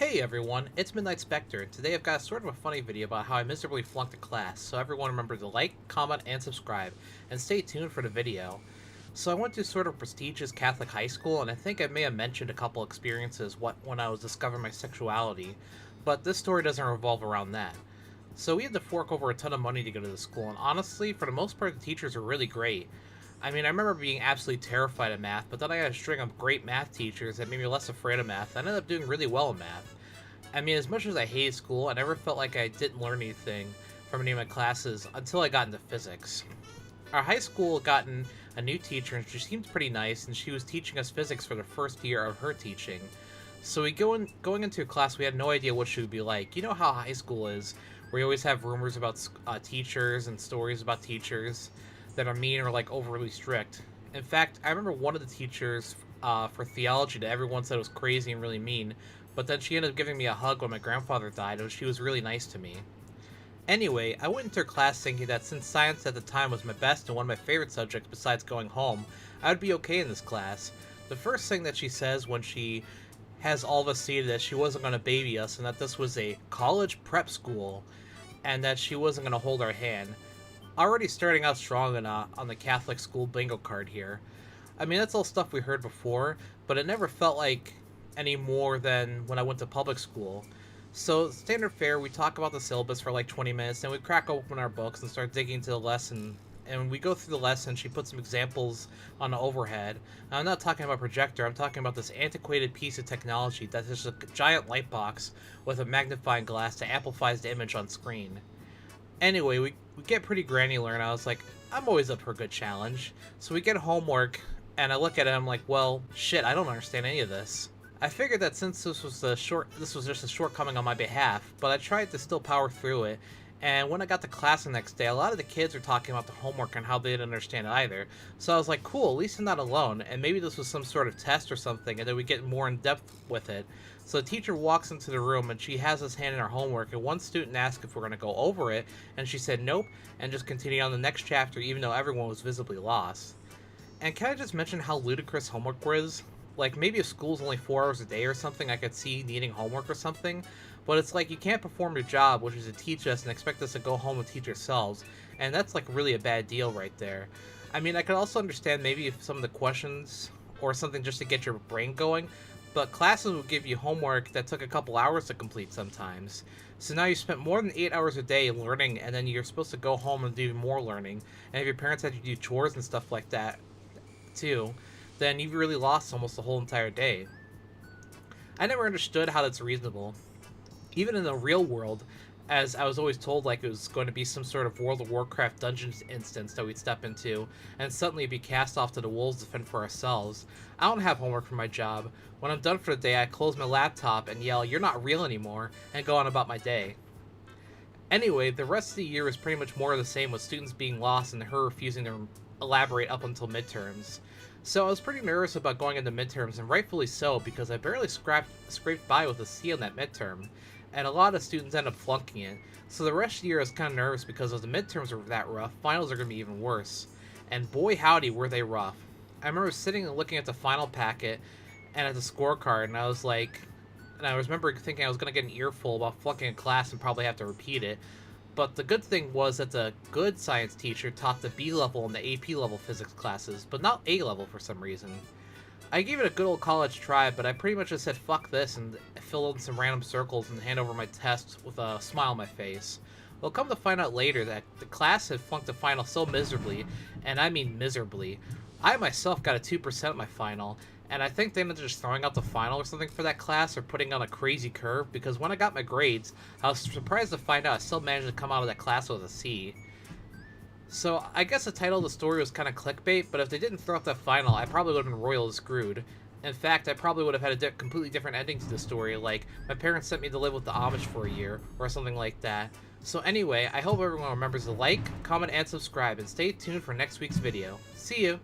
Hey everyone, it's Midnight Spectre. Today I've got sort of a funny video about how I miserably flunked a class, so everyone remember to like, comment, and subscribe, and stay tuned for the video. So I went to sort of prestigious Catholic high school, and I think I may have mentioned a couple experiences when I was discovering my sexuality, but this story doesn't revolve around that. So we had to fork over a ton of money to go to the school, and honestly, for the most part, the teachers were really great. I mean, I remember being absolutely terrified of math, but then I got a string of great math teachers that made me less afraid of math. I ended up doing really well in math. I mean, as much as I hated school, I never felt like I didn't learn anything from any of my classes until I got into physics. Our high school had gotten a new teacher, and she seemed pretty nice, and she was teaching us physics for the first year of her teaching. So going into a class, we had no idea what she would be like. You know how high school is, where you always have rumors about teachers and stories about teachers that are mean or like overly strict. In fact, I remember one of the teachers for theology that everyone said was crazy and really mean, but then she ended up giving me a hug when my grandfather died, and she was really nice to me. Anyway, I went into her class thinking that since science at the time was my best and one of my favorite subjects besides going home, I would be okay in this class. The first thing that she says when she has all of us seated that she wasn't going to baby us and that this was a college prep school and that she wasn't going to hold our hand. Already starting out strong on the Catholic school bingo card here. I mean, that's all stuff we heard before, but it never felt like any more than when I went to public school. So, standard fare, we talk about the syllabus for like 20 minutes, then we crack open our books and start digging into the lesson. And when we go through the lesson, she puts some examples on the overhead. Now, I'm not talking about projector, I'm talking about this antiquated piece of technology that's just a giant light box with a magnifying glass that amplifies the image on screen. Anyway, we get pretty granular, and I was like, I'm always up for a good challenge. So we get homework, and I look at it, and I'm like, well, shit, I don't understand any of this. I figured that since this was just a shortcoming on my behalf, but I tried to still power through it. And when I got to class the next day, a lot of the kids were talking about the homework and how they didn't understand it either. So I was like, cool, at least I'm not alone, and maybe this was some sort of test or something, and then we get more in depth with it. So the teacher walks into the room, and she has us hand in our homework, and one student asked if we're going to go over it, and she said nope, and just continued on the next chapter even though everyone was visibly lost. And can I just mention how ludicrous homework was? Like, maybe if school's only 4 hours a day or something, I could see needing homework or something, but it's like you can't perform your job, which is to teach us, and expect us to go home and teach ourselves, and that's like really a bad deal right there. I mean, I could also understand maybe if some of the questions or something just to get your brain going, but classes would give you homework that took a couple hours to complete sometimes. So now you spent more than 8 hours a day learning, and then you're supposed to go home and do more learning, and if your parents had you do chores and stuff like that too, then you've really lost almost the whole entire day. I never understood how that's reasonable. Even in the real world, as I was always told like it was going to be some sort of World of Warcraft dungeons instance that we'd step into, and suddenly be cast off to the wolves to fend for ourselves. I don't have homework for my job. When I'm done for the day, I close my laptop and yell, "You're not real anymore," and go on about my day. Anyway, the rest of the year was pretty much more of the same, with students being lost and her refusing to elaborate up until midterms. So I was pretty nervous about going into midterms, and rightfully so, because I barely scraped by with a C on that midterm, and a lot of students end up flunking it. So the rest of the year I was kind of nervous because if the midterms were that rough, finals are going to be even worse. And boy howdy were they rough. I remember sitting and looking at the final packet and at the scorecard, and I was like, and I remember thinking I was going to get an earful about flunking a class and probably have to repeat it. But the good thing was that the good science teacher taught the B level and the AP level physics classes, but not A level for some reason. I gave it a good old college try, but I pretty much just said fuck this and filled in some random circles and hand over my test with a smile on my face. Well, come to find out later that the class had flunked the final so miserably, and I mean miserably. I myself got a 2% at my final, and I think they ended up just throwing out the final or something for that class, or putting on a crazy curve, because when I got my grades, I was surprised to find out I still managed to come out of that class with a C. So, I guess the title of the story was kind of clickbait, but if they didn't throw out that final, I probably would have been royally screwed. In fact, I probably would have had a completely different ending to the story, like, my parents sent me to live with the Amish for a year, or something like that. So anyway, I hope everyone remembers to like, comment, and subscribe, and stay tuned for next week's video. See you!